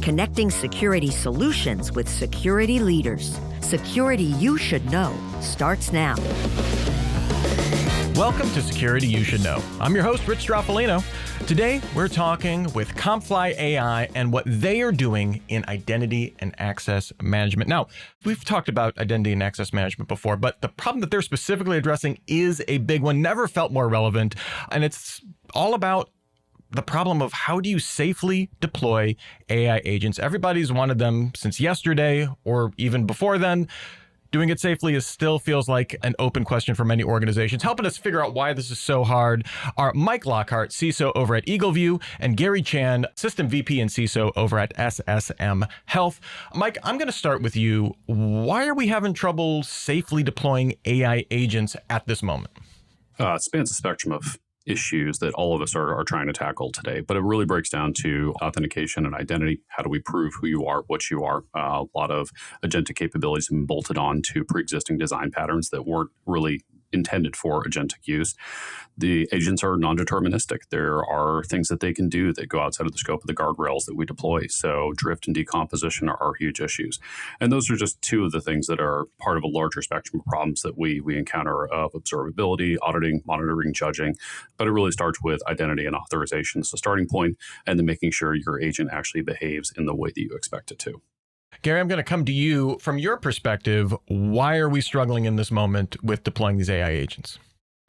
connecting security solutions with security leaders. Security you should know starts now. Welcome to Security You Should Know. I'm your host, Rich Straffolino. Today, we're talking with CompFly AI and what they are doing in identity and access management. Now, we've talked about identity and access management before, but the problem that they're specifically addressing is a big one, never felt more relevant, and it's all about the problem of how do you safely deploy AI agents. Everybody's wanted them since yesterday or even before then. Doing it safely still feels like an open question for many organizations. Helping us figure out why this is so hard are Mike Lockhart, CISO over at Eagleview, and Gary Chan, System VP and CISO over at SSM Health. Mike, I'm going to start with you. Why are we having trouble safely deploying AI agents at this moment? It spans a spectrum of issues that all of us are trying to tackle today, but it really breaks down to authentication and identity. How do we prove who you are, what you are? A lot of agentic capabilities have been bolted on to pre-existing design patterns that weren't really intended for agentic use. The agents are non-deterministic. There are things that they can do that go outside of the scope of the guardrails that we deploy. So drift and decomposition are huge issues. And those are just two of the things that are part of a larger spectrum of problems that we encounter of observability, auditing, monitoring, judging. But it really starts with identity and authorization as a starting point, and then making sure your agent actually behaves in the way that you expect it to. Gary, I'm going to come to you. From your perspective, why are we struggling in this moment with deploying these AI agents?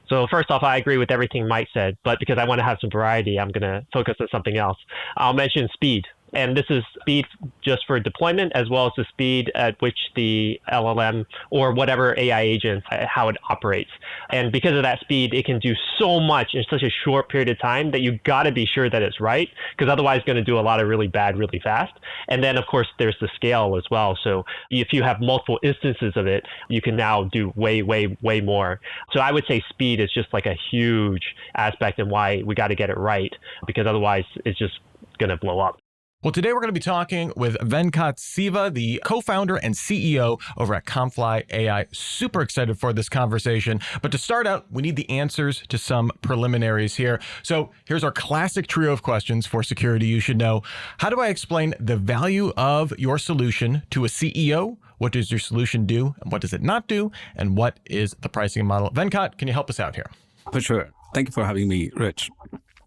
So first off, I agree with everything Mike said, but because I want to have some variety, I'm going to focus on something else. I'll mention speed. And this is speed just for deployment, as well as the speed at which the LLM or whatever AI agent, how it operates. And because of that speed, it can do so much in such a short period of time that you got to be sure that it's right, because otherwise it's going to do a lot of really bad really fast. And then, of course, there's the scale as well. So if you have multiple instances of it, you can now do way, way, way more. So I would say speed is just like a huge aspect and why we got to get it right, because otherwise it's just going to blow up. Well, today we're going to be talking with Venkat Siva, the co-founder and CEO over at CompFly AI. Super excited for this conversation. But to start out, we need the answers to some preliminaries here. So here's our classic trio of questions for Security You Should Know. How do I explain the value of your solution to a CEO? What does your solution do? And what does it not do? And what is the pricing model? Venkat, can you help us out here? For sure. Thank you for having me, Rich.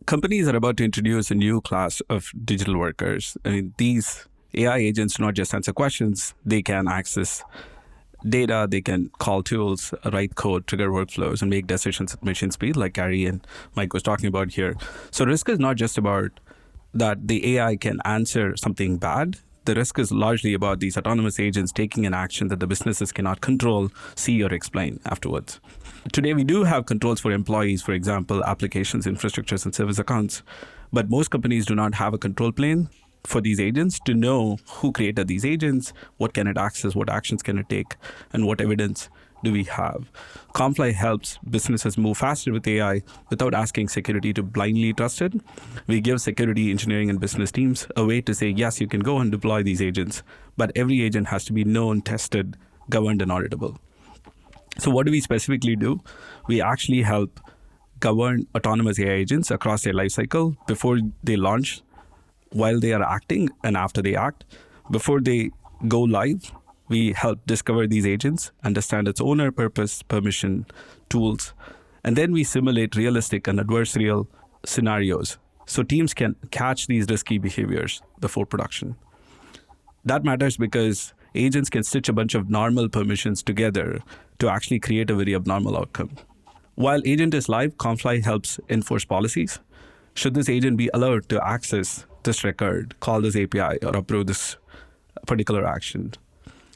Companies are about to introduce a new class of digital workers. I mean, these AI agents do not just answer questions. They can access data, they can call tools, write code, trigger workflows, and make decisions at machine speed, like Gary and Mike was talking about here. So risk is not just about that the AI can answer something bad. The risk is largely about these autonomous agents taking an action that the businesses cannot control, see, or explain afterwards. Today, we do have controls for employees, for example, applications, infrastructures, and service accounts. But most companies do not have a control plane for these agents to know who created these agents, what can it access, what actions can it take, and what evidence do we have. CompFly helps businesses move faster with AI without asking security to blindly trust it. We give security, engineering, and business teams a way to say, yes, you can go and deploy these agents, but every agent has to be known, tested, governed, and auditable. So what do we specifically do? We actually help govern autonomous AI agents across their lifecycle before they launch, while they are acting, and after they act. Before they go live, we help discover these agents, understand its owner, purpose, permission, tools, and then we simulate realistic and adversarial scenarios so teams can catch these risky behaviors before production. That matters because agents can stitch a bunch of normal permissions together to actually create a very abnormal outcome. While agent is live, CompFly helps enforce policies. Should this agent be allowed to access this record, call this API, or approve this particular action?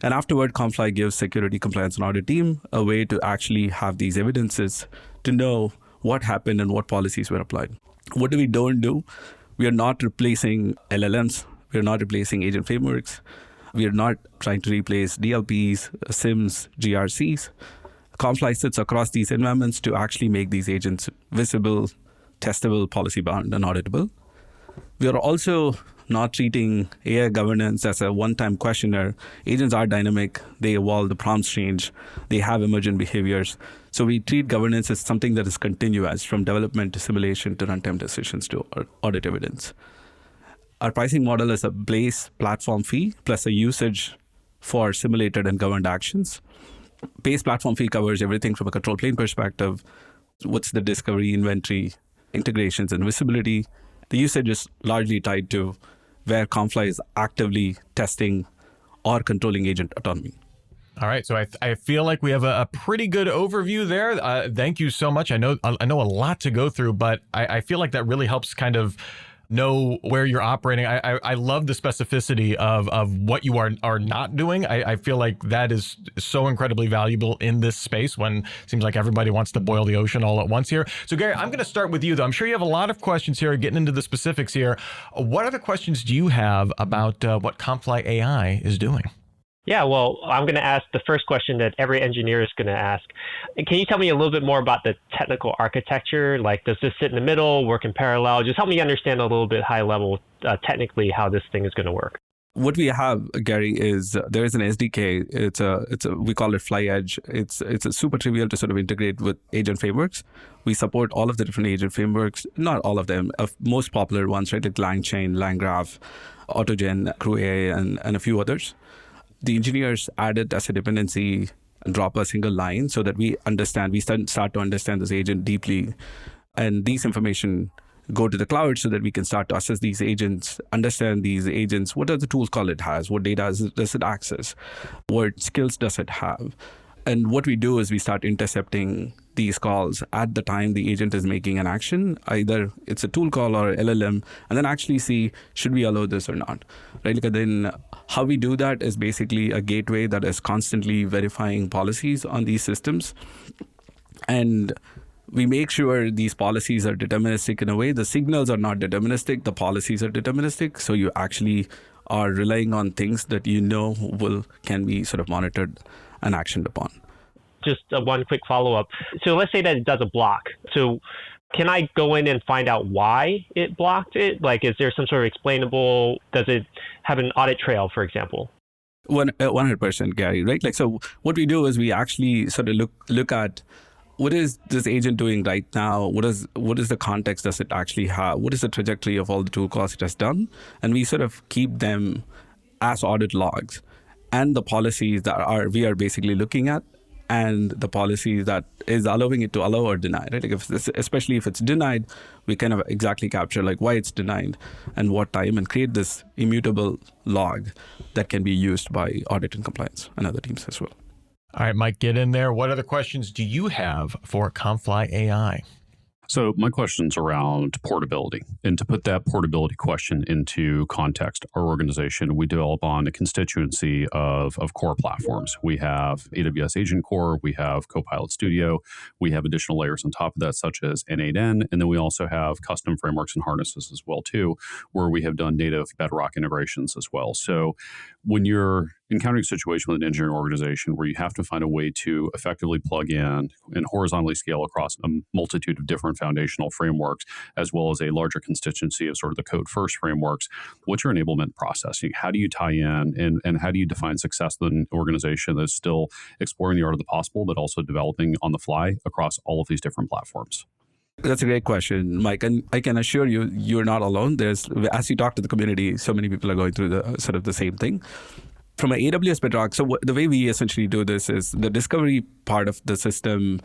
And afterward, CompFly gives security, compliance, and audit team a way to actually have these evidences to know what happened and what policies were applied. What we don't do? We are not replacing LLMs. We are not replacing agent frameworks. We are not trying to replace DLPs, SIMs, GRCs. CompFly sits across these environments to actually make these agents visible, testable, policy-bound, and auditable. We are also not treating AI governance as a one-time questionnaire. Agents are dynamic, they evolve, the prompts change, they have emergent behaviors. So we treat governance as something that is continuous, from development to simulation to runtime decisions to audit evidence. Our pricing model is a base platform fee plus a usage for simulated and governed actions. Base platform fee covers everything from a control plane perspective. What's the discovery, inventory, integrations, and visibility? The usage is largely tied to where CompFly is actively testing or controlling agent autonomy. All right, so I feel like we have a pretty good overview there. Thank you so much. I know a lot to go through, but I feel like that really helps kind of know where you're operating. I love the specificity of what you are not doing. I feel like that is so incredibly valuable in this space when it seems like everybody wants to boil the ocean all at once here. So Gary, I'm going to start with you, though. I'm sure you have a lot of questions here, getting into the specifics here. What other questions do you have about what CompFly AI is doing? Yeah, well, I'm going to ask the first question that every engineer is going to ask. Can you tell me a little bit more about the technical architecture? Like, does this sit in the middle, work in parallel? Just help me understand a little bit high level, technically, how this thing is going to work. What we have, Gary, is there is an SDK. It's a we call it Fly Edge. It's a super trivial to sort of integrate with agent frameworks. We support all of the different agent frameworks, not all of them, most popular ones, right? Like LangChain, LangGraph, AutoGen, Crew AI, and a few others. The engineers add it as a dependency and drop a single line so that we start to understand this agent deeply. And these information go to the cloud so that we can start to assess these agents, understand these agents. What are the tools call it has? What data does it access? What skills does it have? And what we do is we start intercepting these calls at the time the agent is making an action. Either it's a tool call or LLM, and then actually see, should we allow this or not? Right? Like, then how we do that is basically a gateway that is constantly verifying policies on these systems. And we make sure these policies are deterministic in a way. The signals are not deterministic, the policies are deterministic. So you actually are relying on things that you know can be sort of monitored and actioned upon. Just one quick follow-up. So let's say that it does a block. So can I go in and find out why it blocked it? Like, is there some sort of explainable, does it have an audit trail, for example? 100%, Gary, right? Like, so what we do is we actually sort of look at what is this agent doing right now? What is the context does it actually have? What is the trajectory of all the tool calls it has done? And we sort of keep them as audit logs. And the policies that we are basically looking at, and the policies that is allowing it to allow or deny, right? Like especially if it's denied, we kind of exactly capture like why it's denied and what time, and create this immutable log that can be used by audit and compliance and other teams as well. All right, Mike, get in there. What other questions do you have for CompFly AI? So my question's around portability. And to put that portability question into context, our organization, we develop on a constituency of core platforms. We have AWS Agent Core, we have Copilot Studio, we have additional layers on top of that, such as N8N, and then we also have custom frameworks and harnesses as well, too, where we have done native Bedrock integrations as well. So when you're encountering a situation with an engineering organization where you have to find a way to effectively plug in and horizontally scale across a multitude of different foundational frameworks, as well as a larger constituency of sort of the code first frameworks, what's your enablement process? How do you tie in and how do you define success in an organization that's still exploring the art of the possible, but also developing on the fly across all of these different platforms? That's a great question, Mike. And I can assure you, you're not alone. As you talk to the community, so many people are going through the same thing. From an AWS Bedrock, so the way we essentially do this is the discovery part of the system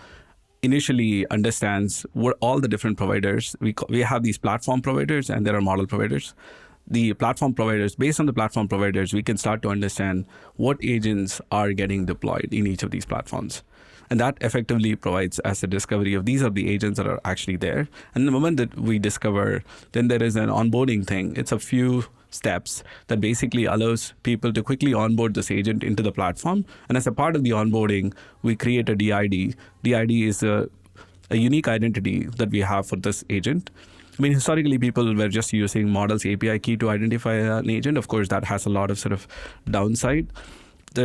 initially understands what all the different providers, we have these platform providers and there are model providers. The platform providers, based on the platform providers, we can start to understand what agents are getting deployed in each of these platforms. And that effectively provides us a discovery of these are the agents that are actually there. And the moment that we discover, then there is an onboarding thing. It's a few steps that basically allows people to quickly onboard this agent into the platform. And as a part of the onboarding, we create a DID. DID is a unique identity that we have for this agent. I mean, historically, people were just using models API key to identify an agent. Of course, that has a lot of sort of downside.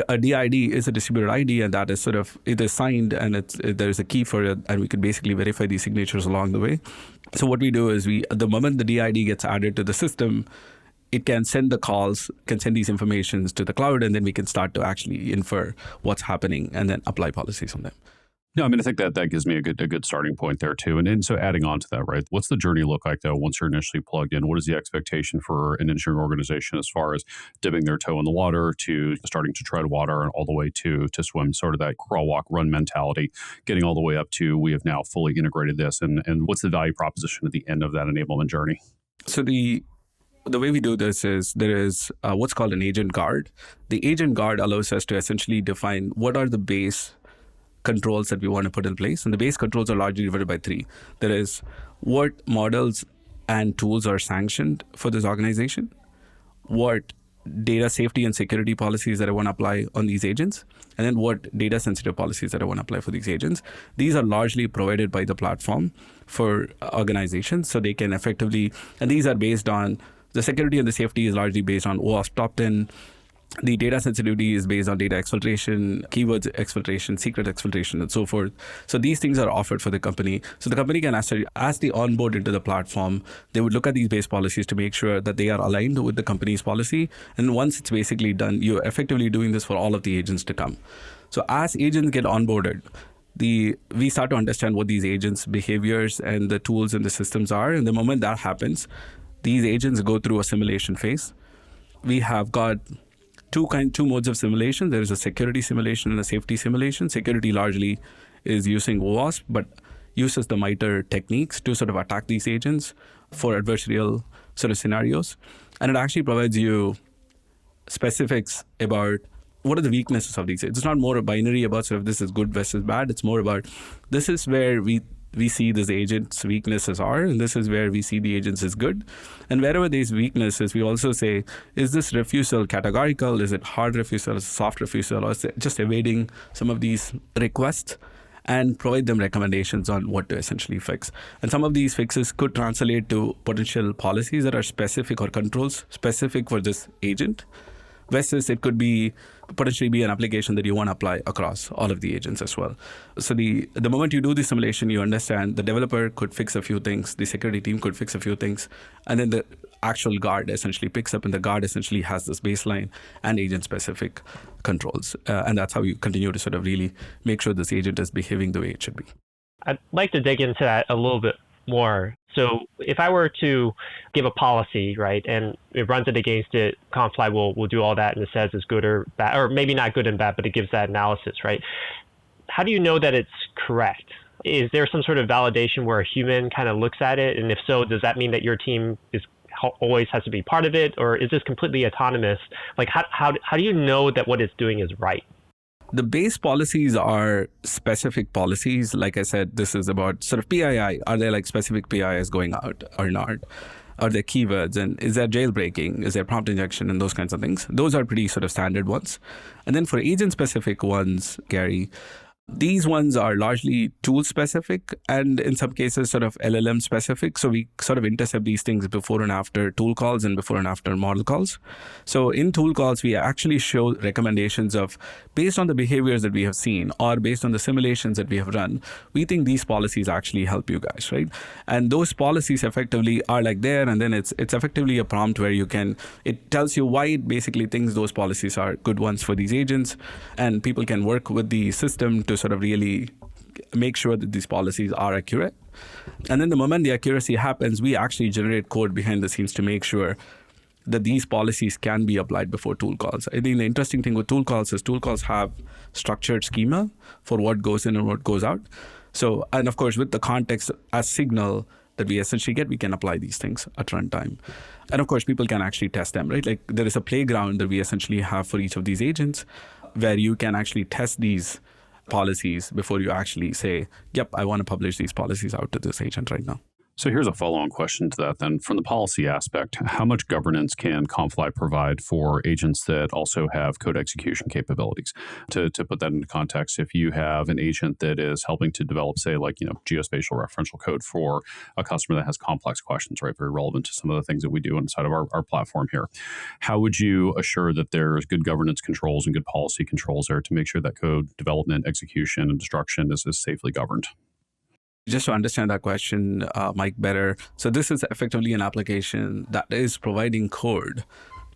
A DID is a distributed ID, and that is sort of, it is signed and there is a key for it, and we can basically verify these signatures along the way. So what we do is the moment the DID gets added to the system, it can send the calls, can send these informations to the cloud, and then we can start to actually infer what's happening and then apply policies on them. No, I mean, I think that gives me a good starting point there too. And so adding on to that, right? What's the journey look like though once you're initially plugged in? What is the expectation for an engineering organization as far as dipping their toe in the water to starting to tread water and all the way to swim, sort of that crawl, walk, run mentality, getting all the way up to we have now fully integrated this, and what's the value proposition at the end of that enablement journey? So the way we do this is there is what's called an agent guard. The agent guard allows us to essentially define what are the base controls that we want to put in place. And the base controls are largely divided by three. There is what models and tools are sanctioned for this organization, what data safety and security policies that I want to apply on these agents, and then what data sensitive policies that I want to apply for these agents. These are largely provided by the platform for organizations, so they can effectively, and these are based on the security and the safety is largely based on OWASP top 10. The data sensitivity is based on data exfiltration, keywords exfiltration, secret exfiltration, and so forth. So these things are offered for the company. So the company can, as they onboard into the platform, they would look at these base policies to make sure that they are aligned with the company's policy. And once it's basically done, you're effectively doing this for all of the agents to come. So as agents get onboarded, we start to understand what these agents' behaviors and the tools and the systems are. And the moment that happens, these agents go through a simulation phase. We have got two modes of simulation. There is a security simulation and a safety simulation. Security largely is using OWASP, but uses the MITRE techniques to sort of attack these agents for adversarial sort of scenarios. And it actually provides you specifics about what are the weaknesses of these agents. It's not more a binary about sort of this is good versus bad. It's more about this is where we see this agent's weaknesses are, and this is where we see the agents is good. And wherever these weaknesses, we also say, is this refusal categorical? Is it hard refusal? Is it soft refusal? Or is it just evading some of these requests? And provide them recommendations on what to essentially fix. And some of these fixes could translate to potential policies that are specific or controls specific for this agent, versus it could be potentially be an application that you want to apply across all of the agents as well. So the moment you do the simulation, you understand the developer could fix a few things, the security team could fix a few things, and then the actual guard essentially picks up, and the guard essentially has this baseline and agent-specific controls. And that's how you continue to sort of really make sure this agent is behaving the way it should be. I'd like to dig into that a little bit more. So if I were to give a policy, right, and it runs it against it, CompFly will do all that and it says it's good or bad, or maybe not good and bad, but it gives that analysis, right? How do you know that it's correct? Is there some sort of validation where a human kind of looks at it? And if so, does that mean that your team always has to be part of it? Or is this completely autonomous? Like, how do you know that what it's doing is right? The base policies are specific policies. Like I said, this is about sort of PII. Are there like specific PIIs going out or not? Are there keywords? And is there jailbreaking? Is there prompt injection and those kinds of things? Those are pretty sort of standard ones. And then for agent-specific ones, Gary, these ones are largely tool-specific and in some cases sort of LLM-specific. So we sort of intercept these things before and after tool calls and before and after model calls. So in tool calls, we actually show recommendations of, based on the behaviors that we have seen or based on the simulations that we have run, we think these policies actually help you guys, right? And those policies effectively are like there, and then it's effectively a prompt where it tells you why it basically thinks those policies are good ones for these agents, and people can work with the system to sort of really make sure that these policies are accurate. And then the moment the accuracy happens, we actually generate code behind the scenes to make sure that these policies can be applied before tool calls. I think the interesting thing with tool calls is tool calls have structured schema for what goes in and what goes out. So, and of course, with the context as signal that we essentially get, we can apply these things at runtime. And of course, people can actually test them, right? Like there is a playground that we essentially have for each of these agents where you can actually test these policies before you actually say, yep, I want to publish these policies out to this agent right now. So here's a follow-on question to that then. From the policy aspect, how much governance can CompFly provide for agents that also have code execution capabilities? To put that into context, if you have an agent that is helping to develop, say, like, geospatial referential code for a customer that has complex questions, right, very relevant to some of the things that we do inside of our platform here, how would you assure that there's good governance controls and good policy controls there to make sure that code development, execution, and destruction is safely governed? Just to understand that question, Mike, better. So this is effectively an application that is providing code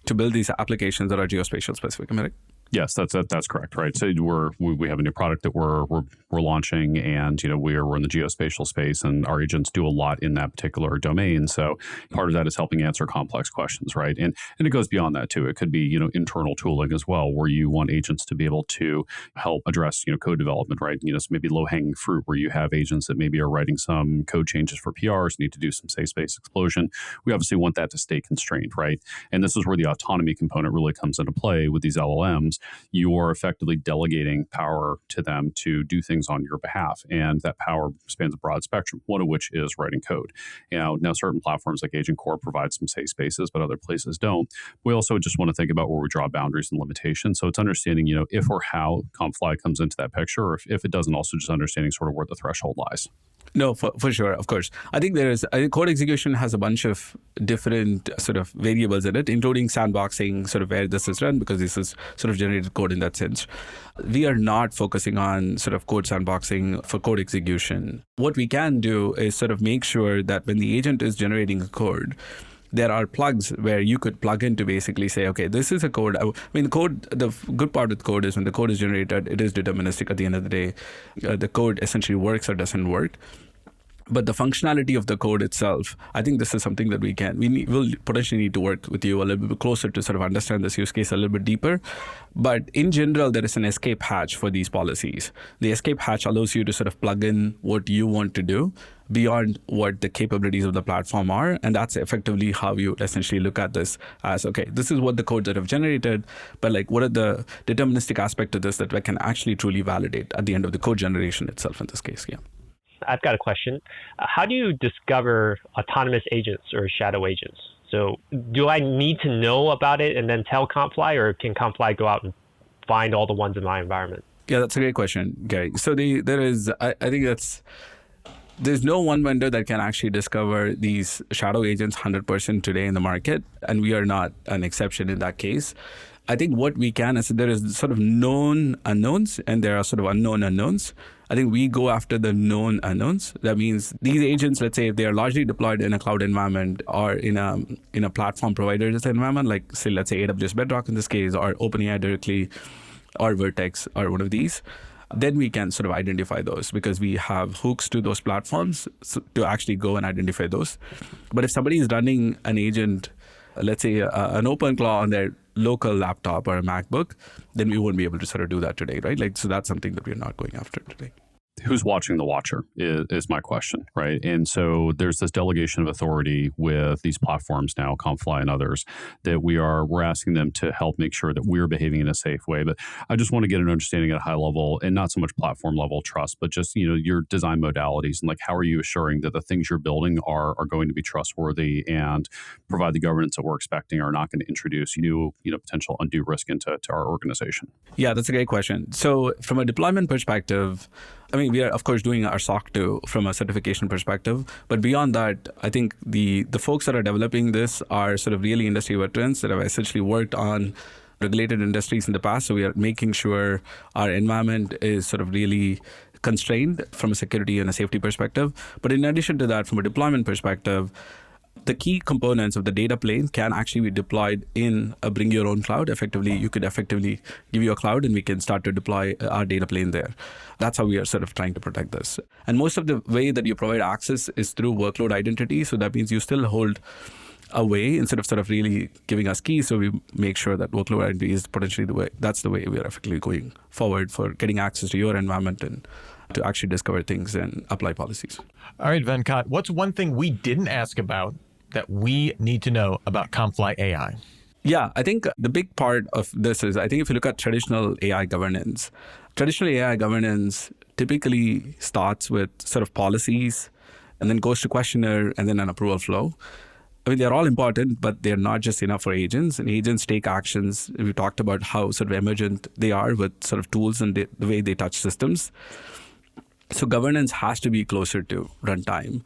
to build these applications that are geospatial specific, am I right? Yes, that's correct, right? So we have a new product that we're launching, and we're in the geospatial space, and our agents do a lot in that particular domain. So part of that is helping answer complex questions, right? And it goes beyond that too. It could be internal tooling as well, where you want agents to be able to help address code development, right? So maybe low hanging fruit where you have agents that maybe are writing some code changes for PRs, need to do some safe space explosion. We obviously want that to stay constrained, right? And this is where the autonomy component really comes into play with these LLMs. You are effectively delegating power to them to do things on your behalf. And that power spans a broad spectrum, one of which is writing code. Now certain platforms like Agent Core provide some safe spaces, but other places don't. We also just want to think about where we draw boundaries and limitations. So it's understanding, if or how CompFly comes into that picture, or if it doesn't, also just understanding sort of where the threshold lies. No, for sure, of course. I think code execution has a bunch of different sort of variables in it, including sandboxing, sort of where this is run, because this is sort of generated code in that sense. We are not focusing on sort of code sandboxing for code execution. What we can do is sort of make sure that when the agent is generating a code, there are plugs where you could plug in to basically say, okay, this is a code. I mean, the good part with code is when the code is generated, it is deterministic at the end of the day. The code essentially works or doesn't work. But the functionality of the code itself, I think this is something that we'll potentially need to work with you a little bit closer to sort of understand this use case a little bit deeper. But in general, there is an escape hatch for these policies. The escape hatch allows you to sort of plug in what you want to do beyond what the capabilities of the platform are. And that's effectively how you essentially look at this as, okay, this is what the codes that have generated, but like what are the deterministic aspect of this that we can actually truly validate at the end of the code generation itself in this case, yeah. I've got a question. How do you discover autonomous agents or shadow agents? So do I need to know about it and then tell CompFly, or can CompFly go out and find all the ones in my environment? Yeah, that's a great question, Gary. So there's no one vendor that can actually discover these shadow agents 100% today in the market, and we are not an exception in that case. I think what we can is there is sort of known unknowns and there are sort of unknown unknowns. I think we go after the known unknowns. That means these agents, let's say, if they are largely deployed in a cloud environment or in a platform provider's environment, like say, let's say AWS Bedrock in this case, or OpenAI directly, or Vertex, or one of these, then we can sort of identify those because we have hooks to those platforms to actually go and identify those. But if somebody is running an agent, let's say an OpenClaw on their local laptop or a MacBook, then we won't be able to sort of do that today, right? So that's something that we're not going after today. Who's watching the watcher is my question, right? And so there's this delegation of authority with these platforms now, CompFly and others, that we're asking them to help make sure that we're behaving in a safe way. But I just want to get an understanding at a high level, and not so much platform level trust, but just your design modalities and like how are you assuring that the things you're building are going to be trustworthy and provide the governance that we're expecting, are not going to introduce new potential undue risk into our organization? Yeah, that's a great question. So from a deployment perspective, I mean, we are, of course, doing our SOC 2 from a certification perspective. But beyond that, I think the folks that are developing this are sort of really industry veterans that have essentially worked on regulated industries in the past. So we are making sure our environment is sort of really constrained from a security and a safety perspective. But in addition to that, from a deployment perspective, the key components of the data plane can actually be deployed in a bring your own cloud. Effectively, you could effectively give you a cloud and we can start to deploy our data plane there. That's how we are sort of trying to protect this. And most of the way that you provide access is through workload identity. So that means you still hold a way instead of sort of really giving us keys. So we make sure that workload identity is potentially the way. That's the way we are effectively going forward for getting access to your environment and to actually discover things and apply policies. All right, Venkat, what's one thing we didn't ask about that we need to know about CompFly AI? Yeah, I think the big part of this is, I think if you look at traditional AI governance typically starts with sort of policies and then goes to questionnaire and then an approval flow. I mean, they're all important, but they're not just enough for agents. And agents take actions. We talked about how sort of emergent they are with sort of tools and the way they touch systems. So governance has to be closer to runtime.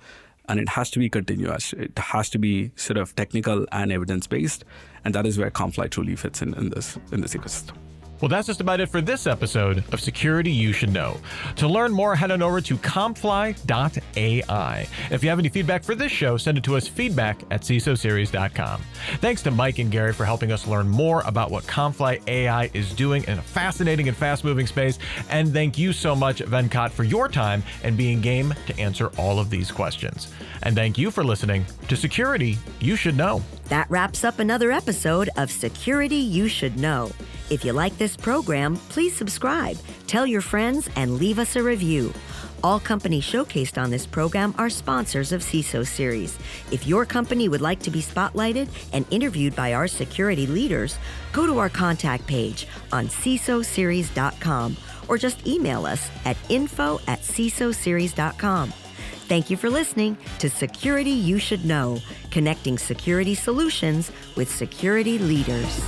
And it has to be continuous. It has to be sort of technical and evidence-based. And that is where CompFly truly fits in this ecosystem. Well, that's just about it for this episode of Security You Should Know. To learn more, head on over to CompFly.ai. If you have any feedback for this show, send it to us, feedback@CISOseries.com. Thanks to Mike and Gary for helping us learn more about what CompFly AI is doing in a fascinating and fast-moving space. And thank you so much, Venkat, for your time and being game to answer all of these questions. And thank you for listening to Security You Should Know. That wraps up another episode of Security You Should Know. If you like this program, please subscribe, tell your friends, and leave us a review. All companies showcased on this program are sponsors of CISO Series. If your company would like to be spotlighted and interviewed by our security leaders, go to our contact page on CISOseries.com or just email us at info@CISOseries.com. Thank you for listening to Security You Should Know, connecting security solutions with security leaders.